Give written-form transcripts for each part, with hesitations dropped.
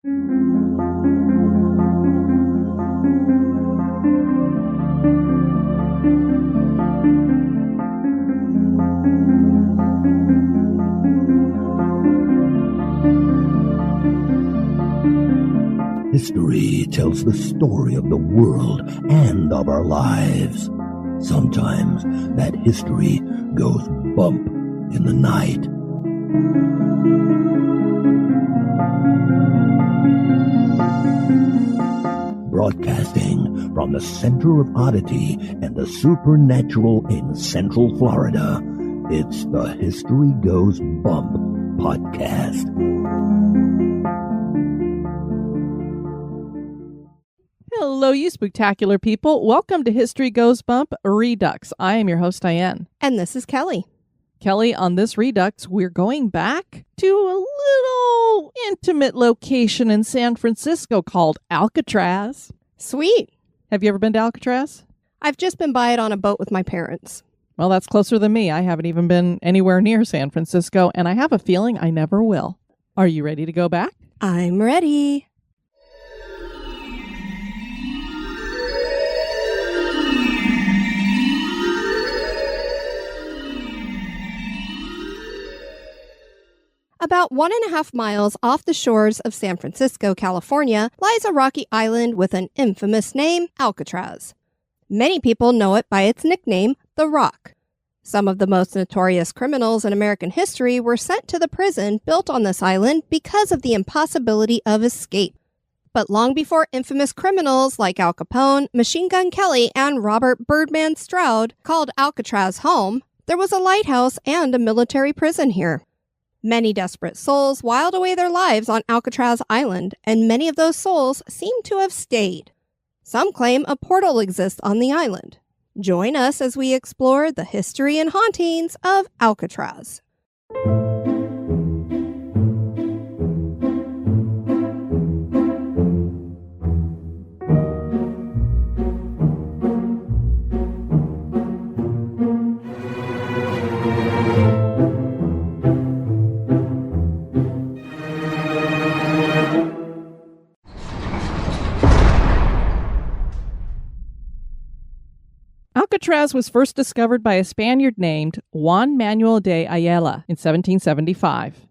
History tells the story of the world and of our lives. Sometimes that history goes bump in the night. Broadcasting from the center of oddity and the supernatural in Central Florida, it's the History Goes Bump podcast. Hello, you spectacular people. Welcome to History Goes Bump Redux. I am your host, Diane. And this is Kelly. Kelly, on this Redux, we're going back to a little intimate location in San Francisco called Alcatraz. Sweet. Have you ever been to Alcatraz? I've just been by it on a boat with my parents. Well, that's closer than me. I haven't even been anywhere near San Francisco, and I have a feeling I never will. Are you ready to go back? I'm ready. About 1.5 miles off the shores of San Francisco, California, lies a rocky island with an infamous name, Alcatraz. Many people know it by its nickname, The Rock. Some of the most notorious criminals in American history were sent to the prison built on this island because of the impossibility of escape. But long before infamous criminals like Al Capone, Machine Gun Kelly, and Robert Birdman Stroud called Alcatraz home, there was a lighthouse and a military prison here. Many desperate souls wiled away their lives on Alcatraz Island, and many of those souls seem to have stayed. Some claim a portal exists on the island. Join us as we explore the history and hauntings of Alcatraz. Alcatraz was first discovered by a Spaniard named Juan Manuel de Ayala in 1775.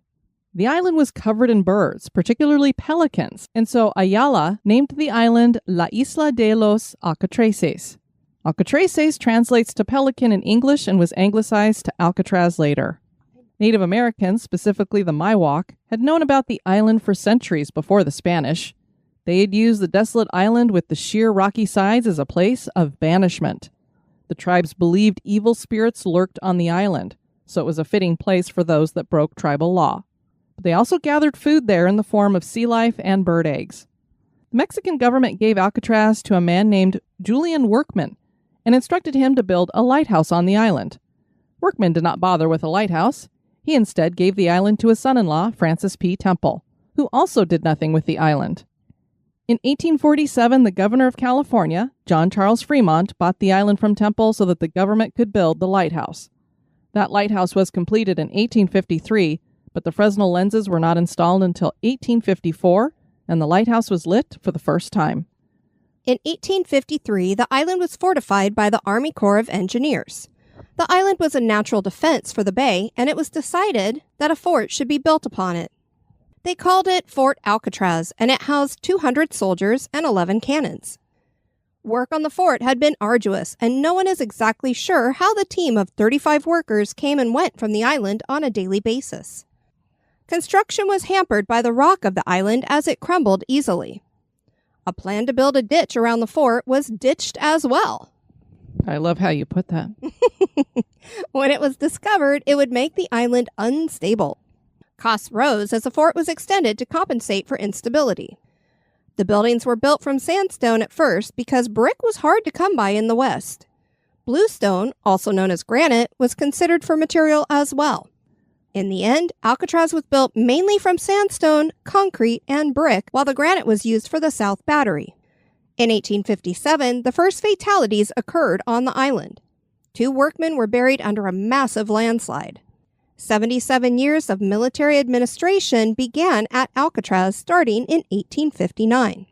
The island was covered in birds, particularly pelicans, and so Ayala named the island La Isla de los Alcatraces. Alcatraces translates to pelican in English and was anglicized to Alcatraz later. Native Americans, specifically the Miwok, had known about the island for centuries before the Spanish. They had used the desolate island with the sheer rocky sides as a place of banishment. The tribes believed evil spirits lurked on the island, so it was a fitting place for those that broke tribal law. But they also gathered food there in the form of sea life and bird eggs. The Mexican government gave Alcatraz to a man named Julian Workman and instructed him to build a lighthouse on the island. Workman did not bother with a lighthouse. He instead gave the island to his son-in-law, Francis P. Temple, who also did nothing with the island. In 1847, the governor of California, John Charles Fremont, bought the island from Temple so that the government could build the lighthouse. That lighthouse was completed in 1853, but the Fresnel lenses were not installed until 1854, and the lighthouse was lit for the first time. In 1853, the island was fortified by the Army Corps of Engineers. The island was a natural defense for the bay, and it was decided that a fort should be built upon it. They called it Fort Alcatraz, and it housed 200 soldiers and 11 cannons. Work on the fort had been arduous, and no one is exactly sure how the team of 35 workers came and went from the island on a daily basis. Construction was hampered by the rock of the island as it crumbled easily. A plan to build a ditch around the fort was ditched as well. I love how you put that. When it was discovered, it would make the island unstable. Costs rose as the fort was extended to compensate for instability. The buildings were built from sandstone at first because brick was hard to come by in the West. Bluestone, also known as granite, was considered for material as well. In the end, Alcatraz was built mainly from sandstone, concrete, and brick, while the granite was used for the South Battery. In 1857, the first fatalities occurred on the island. 2 workmen were buried under a massive landslide. 77 years of military administration began at Alcatraz starting in 1859.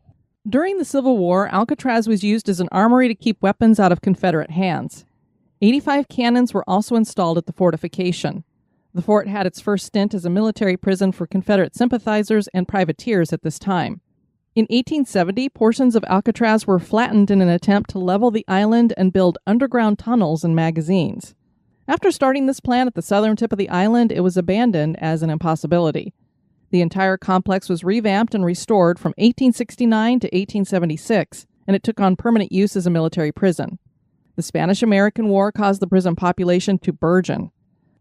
During the Civil War, Alcatraz was used as an armory to keep weapons out of Confederate hands. 85 cannons were also installed at the fortification. The fort had its first stint as a military prison for Confederate sympathizers and privateers at this time. In 1870, portions of Alcatraz were flattened in an attempt to level the island and build underground tunnels and magazines. After starting this plan at the southern tip of the island, it was abandoned as an impossibility. The entire complex was revamped and restored from 1869 to 1876, and it took on permanent use as a military prison. The Spanish-American War caused the prison population to burgeon.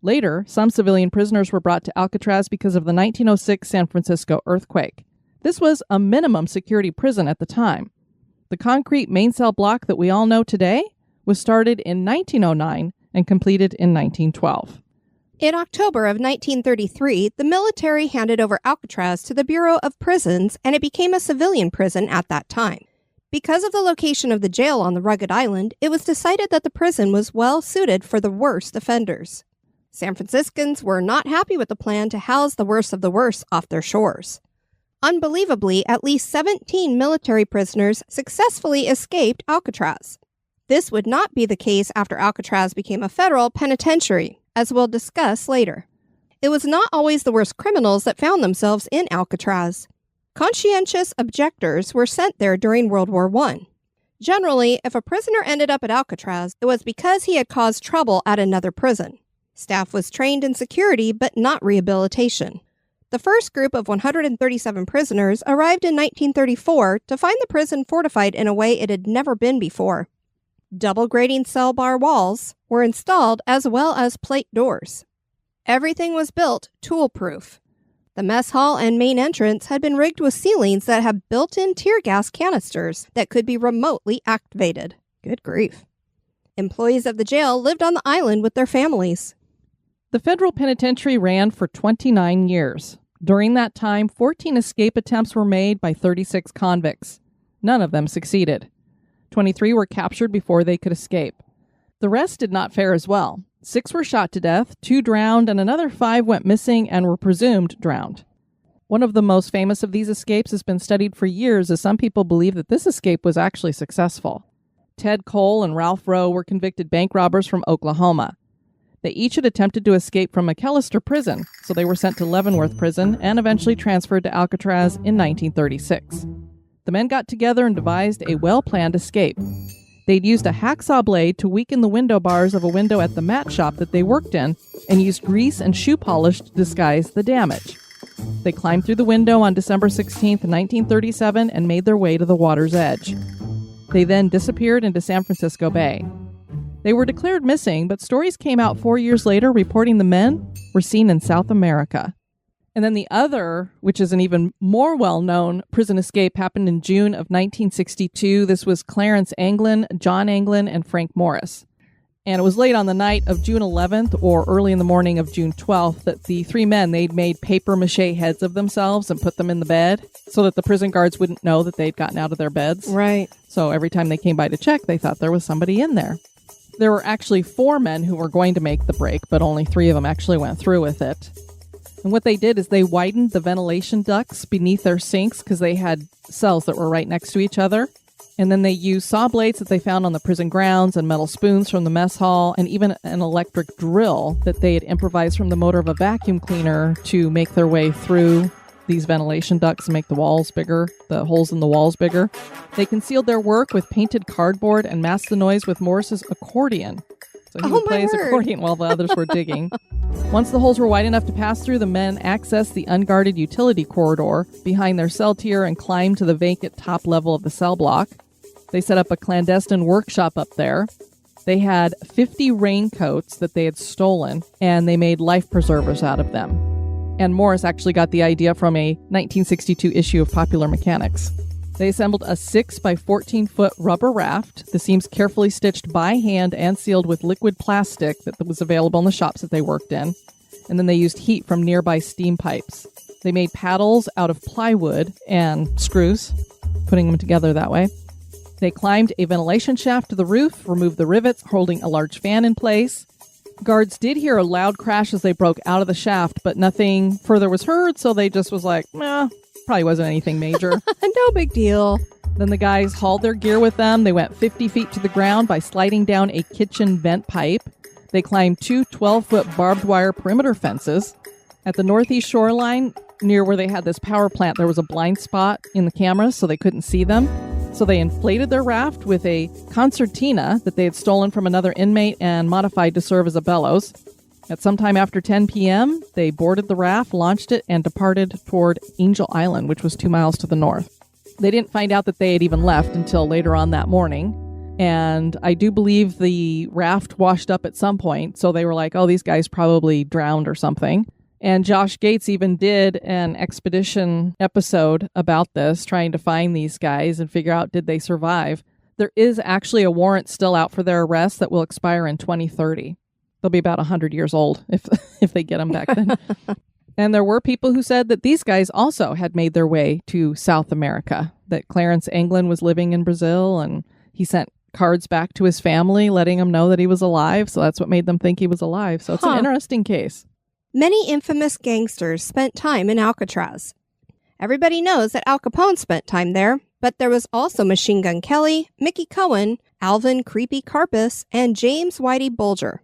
Later, some civilian prisoners were brought to Alcatraz because of the 1906 San Francisco earthquake. This was a minimum security prison at the time. The concrete main cell block that we all know today was started in 1909 and completed in 1912. In October of 1933, the military handed over Alcatraz to the Bureau of Prisons, and it became a civilian prison at that time. Because of the location of the jail on the rugged island, it was decided that the prison was well suited for the worst offenders. San Franciscans were not happy with the plan to house the worst of the worst off their shores. Unbelievably, at least 17 military prisoners successfully escaped Alcatraz. This would not be the case after Alcatraz became a federal penitentiary, as we'll discuss later. It was not always the worst criminals that found themselves in Alcatraz. Conscientious objectors were sent there during World War I. Generally, if a prisoner ended up at Alcatraz, it was because he had caused trouble at another prison. Staff was trained in security, but not rehabilitation. The first group of 137 prisoners arrived in 1934 to find the prison fortified in a way it had never been before. Double grating cell bar walls were installed as well as plate doors. Everything was built tool-proof. The mess hall and main entrance had been rigged with ceilings that had built-in tear gas canisters that could be remotely activated. Good grief. Employees of the jail lived on the island with their families. The federal penitentiary ran for 29 years. During that time, 14 escape attempts were made by 36 convicts. None of them succeeded. 23 were captured before they could escape. The rest did not fare as well. 6 were shot to death, 2 drowned, and another 5 went missing and were presumed drowned. One of the most famous of these escapes has been studied for years, as some people believe that this escape was actually successful. Ted Cole and Ralph Rowe were convicted bank robbers from Oklahoma. They each had attempted to escape from McAllister Prison, so they were sent to Leavenworth Prison and eventually transferred to Alcatraz in 1936. The men got together and devised a well-planned escape. They'd used a hacksaw blade to weaken the window bars of a window at the mat shop that they worked in and used grease and shoe polish to disguise the damage. They climbed through the window on December 16, 1937 and made their way to the water's edge. They then disappeared into San Francisco Bay. They were declared missing, but stories came out 4 years later reporting the men were seen in South America. And then the other, which is an even more well-known prison escape, happened in June of 1962. This was Clarence Anglin, John Anglin, and Frank Morris. And it was late on the night of June 11th or early in the morning of June 12th that the 3 men, they'd made papier-mâché heads of themselves and put them in the bed so that the prison guards wouldn't know that they'd gotten out of their beds. Right. So every time they came by to check, they thought there was somebody in there. There were actually 4 men who were going to make the break, but only 3 of them actually went through with it. And what they did is they widened the ventilation ducts beneath their sinks because they had cells that were right next to each other. And then they used saw blades that they found on the prison grounds and metal spoons from the mess hall and even an electric drill that they had improvised from the motor of a vacuum cleaner to make their way through these ventilation ducts and make the walls bigger, the holes in the walls bigger. They concealed their work with painted cardboard and masked the noise with Morris's accordion. So he would play his accordion while the others were digging. Once the holes were wide enough to pass through, the men accessed the unguarded utility corridor behind their cell tier and climbed to the vacant top level of the cell block. They set up a clandestine workshop up there. They had 50 raincoats that they had stolen, and they made life preservers out of them. And Morris actually got the idea from a 1962 issue of Popular Mechanics. They assembled a 6 by 14-foot rubber raft, the seams carefully stitched by hand and sealed with liquid plastic that was available in the shops that they worked in. And then they used heat from nearby steam pipes. They made paddles out of plywood and screws, putting them together that way. They climbed a ventilation shaft to the roof, removed the rivets holding a large fan in place. Guards did hear a loud crash as they broke out of the shaft, but nothing further was heard, so they just was like, probably wasn't anything major. No big deal. Then the guys hauled their gear with them. They went 50 feet to the ground by sliding down a kitchen vent pipe. They climbed 2 12-foot barbed wire perimeter fences. At the northeast shoreline, near where they had this power plant, there was a blind spot in the cameras, so they couldn't see them. So they inflated their raft with a concertina that they had stolen from another inmate and modified to serve as a bellows. At some time after 10 p.m., they boarded the raft, launched it, and departed toward Angel Island, which was 2 miles to the north. They didn't find out that they had even left until later on that morning. And I do believe the raft washed up at some point, so they were like, oh, these guys probably drowned or something. And Josh Gates even did an expedition episode about this, trying to find these guys and figure out, did they survive? There is actually a warrant still out for their arrest that will expire in 2030. They'll be about 100 years old if they get them back then. And there were people who said that these guys also had made their way to South America, that Clarence Anglin was living in Brazil, and he sent cards back to his family letting them know that he was alive, so that's what made them think he was alive. So it's an interesting case. Many infamous gangsters spent time in Alcatraz. Everybody knows that Al Capone spent time there, but there was also Machine Gun Kelly, Mickey Cohen, Alvin Creepy Karpus, and James Whitey Bulger.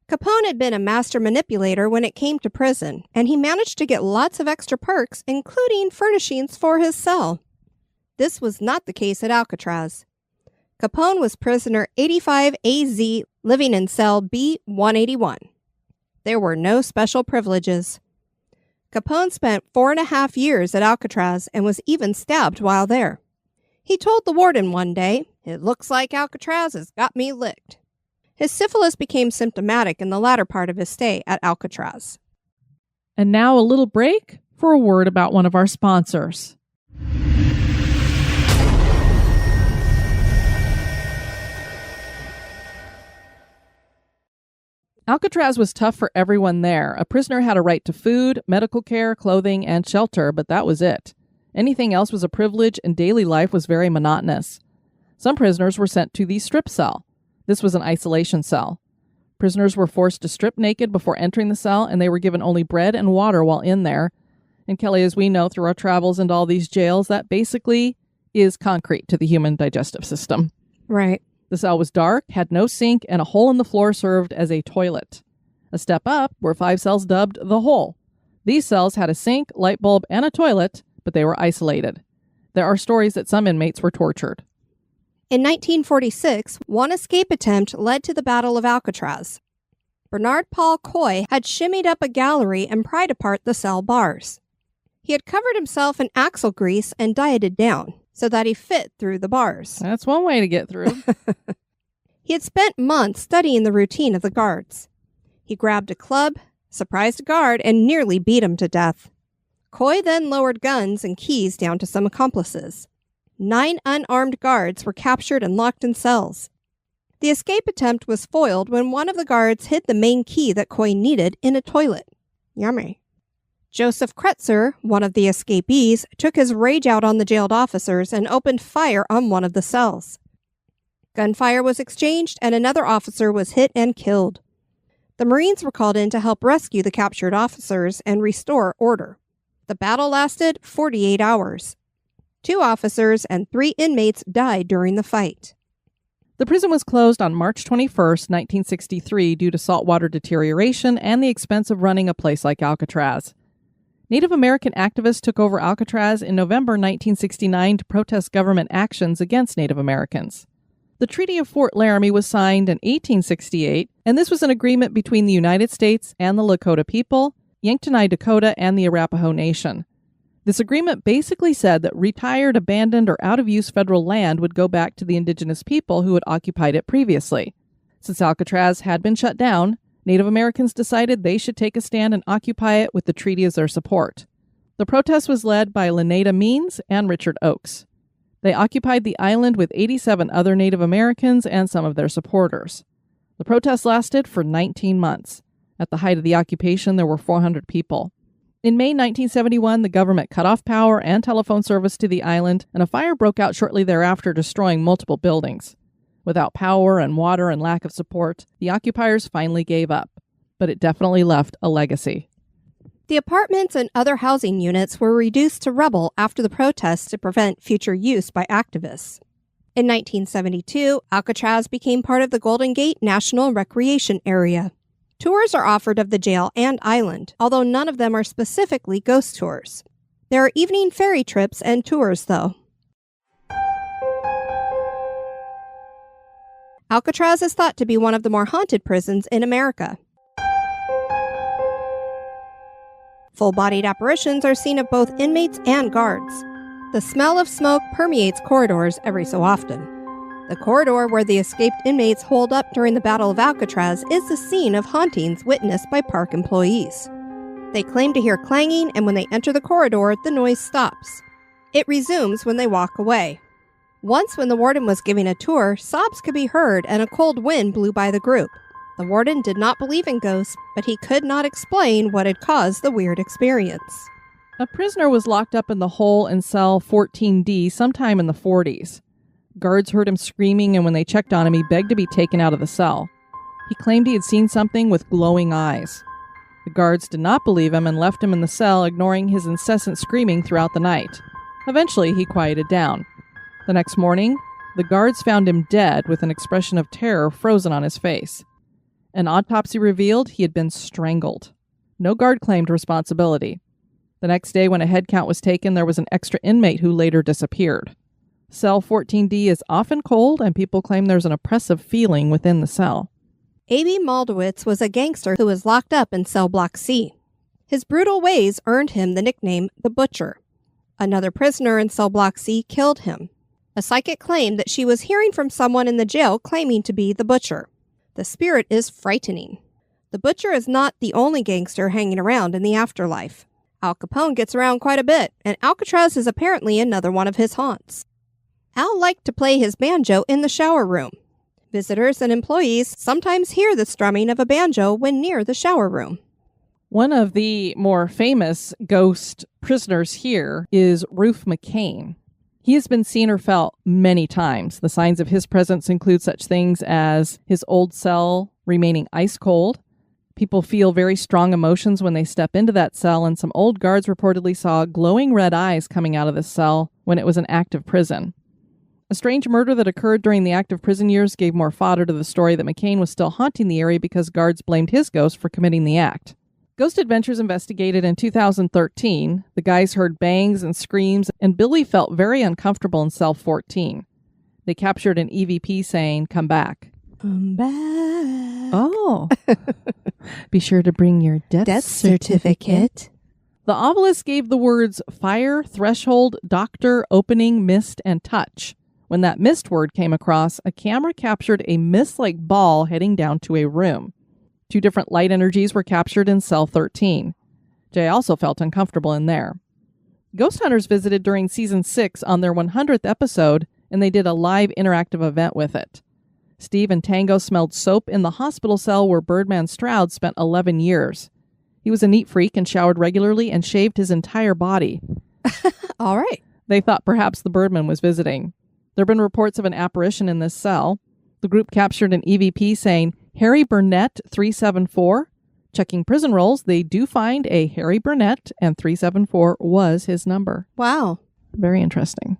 Capone had been a master manipulator when it came to prison, and he managed to get lots of extra perks, including furnishings for his cell. This was not the case at Alcatraz. Capone was prisoner 85 AZ, living in cell B-181. There were no special privileges. Capone spent 4.5 years at Alcatraz and was even stabbed while there. He told the warden one day, "It looks like Alcatraz has got me licked." His syphilis became symptomatic in the latter part of his stay at Alcatraz. And now a little break for a word about one of our sponsors. Alcatraz was tough for everyone there. A prisoner had a right to food, medical care, clothing, and shelter, but that was it. Anything else was a privilege, and daily life was very monotonous. Some prisoners were sent to the strip cell. This was an isolation cell. Prisoners were forced to strip naked before entering the cell, and they were given only bread and water while in there. And Kelly, as we know through our travels into all these jails, that basically is concrete to the human digestive system. Right. The cell was dark, had no sink, and a hole in the floor served as a toilet. A step up were 5 cells dubbed the Hole. These cells had a sink, light bulb, and a toilet, but they were isolated. There are stories that some inmates were tortured. In 1946, one escape attempt led to the Battle of Alcatraz. Bernard Paul Coy had shimmied up a gallery and pried apart the cell bars. He had covered himself in axle grease and dieted down so that he fit through the bars. That's one way to get through. He had spent months studying the routine of the guards. He grabbed a club, surprised a guard, and nearly beat him to death. Coy then lowered guns and keys down to some accomplices. 9 unarmed guards were captured and locked in cells. The escape attempt was foiled when one of the guards hid the main key that Coy needed in a toilet. Yummy. Joseph Kretzer, one of the escapees, took his rage out on the jailed officers and opened fire on one of the cells. Gunfire was exchanged and another officer was hit and killed. The Marines were called in to help rescue the captured officers and restore order. The battle lasted 48 hours. 2 officers and 3 inmates died during the fight. The prison was closed on March 21st, 1963 due to saltwater deterioration and the expense of running a place like Alcatraz. Native American activists took over Alcatraz in November 1969 to protest government actions against Native Americans. The Treaty of Fort Laramie was signed in 1868, and this was an agreement between the United States and the Lakota people, Yanktonai Dakota, and the Arapaho Nation. This agreement basically said that retired, abandoned, or out-of-use federal land would go back to the indigenous people who had occupied it previously. Since Alcatraz had been shut down, Native Americans decided they should take a stand and occupy it with the treaty as their support. The protest was led by Lynetta Means and Richard Oakes. They occupied the island with 87 other Native Americans and some of their supporters. The protest lasted for 19 months. At the height of the occupation, there were 400 people. In May 1971, the government cut off power and telephone service to the island, and a fire broke out shortly thereafter, destroying multiple buildings. Without power and water and lack of support, the occupiers finally gave up. But it definitely left a legacy. The apartments and other housing units were reduced to rubble after the protests to prevent future use by activists. In 1972, Alcatraz became part of the Golden Gate National Recreation Area. Tours are offered of the jail and island, although none of them are specifically ghost tours. There are evening ferry trips and tours, though. Alcatraz is thought to be one of the more haunted prisons in America. Full-bodied apparitions are seen of both inmates and guards. The smell of smoke permeates corridors every so often. The corridor where the escaped inmates holed up during the Battle of Alcatraz is the scene of hauntings witnessed by park employees. They claim to hear clanging, and when they enter the corridor, the noise stops. It resumes when they walk away. Once, when the warden was giving a tour, sobs could be heard and a cold wind blew by the group. The warden did not believe in ghosts, but he could not explain what had caused the weird experience. A prisoner was locked up in the hole in cell 14D sometime in the 40s. Guards heard him screaming, and when they checked on him, he begged to be taken out of the cell. He claimed he had seen something with glowing eyes. The guards did not believe him and left him in the cell, ignoring his incessant screaming throughout the night. Eventually, he quieted down. The next morning, the guards found him dead with an expression of terror frozen on his face. An autopsy revealed he had been strangled. No guard claimed responsibility. The next day, when a head count was taken, there was an extra inmate who later disappeared. Cell 14D is often cold, and people claim there's an oppressive feeling within the cell. A.B. Moldowitz was a gangster who was locked up in cell block C. His brutal ways earned him the nickname the Butcher. Another prisoner in cell block C killed him. A psychic claimed that she was hearing from someone in the jail claiming to be the Butcher. The spirit is frightening. The Butcher is not the only gangster hanging around in the afterlife. Al Capone gets around quite a bit, and Alcatraz is apparently another one of his haunts. Al liked to play his banjo in the shower room. Visitors and employees sometimes hear the strumming of a banjo when near the shower room. One of the more famous ghost prisoners here is Rufus McCain. He has been seen or felt many times. The signs of his presence include such things as his old cell remaining ice cold. People feel very strong emotions when they step into that cell, and some old guards reportedly saw glowing red eyes coming out of this cell when it was an active prison. A strange murder that occurred during the active prison years gave more fodder to the story that McCain was still haunting the area because guards blamed his ghost for committing the act. Ghost Adventures investigated in 2013. The guys heard bangs and screams, and Billy felt very uncomfortable in cell 14. They captured an EVP saying, "Come back." Come back. Oh. Be sure to bring your death certificate. The obelisk gave the words fire, threshold, doctor, opening, mist, and touch. When that mist word came across, a camera captured a mist-like ball heading down to a room. 2 different light energies were captured in cell 13. Jay also felt uncomfortable in there. Ghost Hunters visited during season 6 on their 100th episode, and they did a live interactive event with it. Steve and Tango smelled soap in the hospital cell where Birdman Stroud spent 11 years. He was a neat freak and showered regularly and shaved his entire body. All right. They thought perhaps the Birdman was visiting. There have been reports of an apparition in this cell. The group captured an EVP saying, Harry Burnett 374. Checking prison rolls, they do find a Harry Burnett, and 374 was his number. Wow. Very interesting.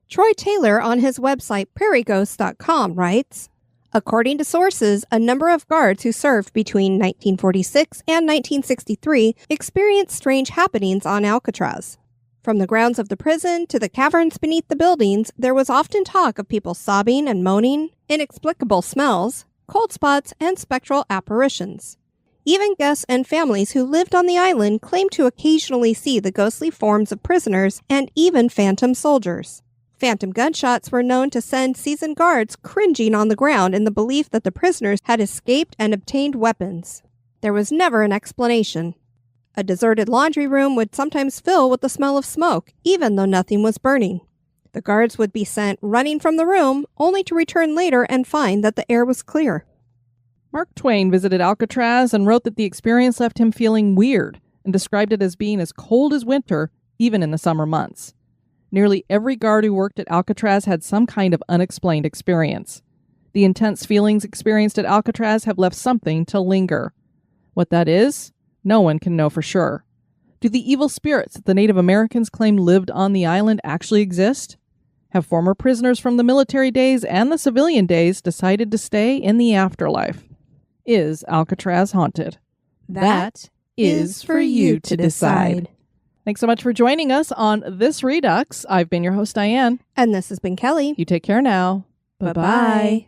Troy Taylor on his website prairieghosts.com writes, according to sources, a number of guards who served between 1946 and 1963 experienced strange happenings on Alcatraz. From the grounds of the prison to the caverns beneath the buildings, there was often talk of people sobbing and moaning, inexplicable smells, cold spots, and spectral apparitions. Even guests and families who lived on the island claimed to occasionally see the ghostly forms of prisoners and even phantom soldiers. Phantom gunshots were known to send seasoned guards cringing on the ground in the belief that the prisoners had escaped and obtained weapons. There was never an explanation. A deserted laundry room would sometimes fill with the smell of smoke, even though nothing was burning. The guards would be sent running from the room, only to return later and find that the air was clear. Mark Twain visited Alcatraz and wrote that the experience left him feeling weird and described it as being as cold as winter, even in the summer months. Nearly every guard who worked at Alcatraz had some kind of unexplained experience. The intense feelings experienced at Alcatraz have left something to linger. What that is, no one can know for sure. Do the evil spirits that the Native Americans claim lived on the island actually exist? Have former prisoners from the military days and the civilian days decided to stay in the afterlife? Is Alcatraz haunted? That is for you to decide. Thanks so much for joining us on This Redux. I've been your host, Diane. And this has been Kelly. You take care now. Bye-bye.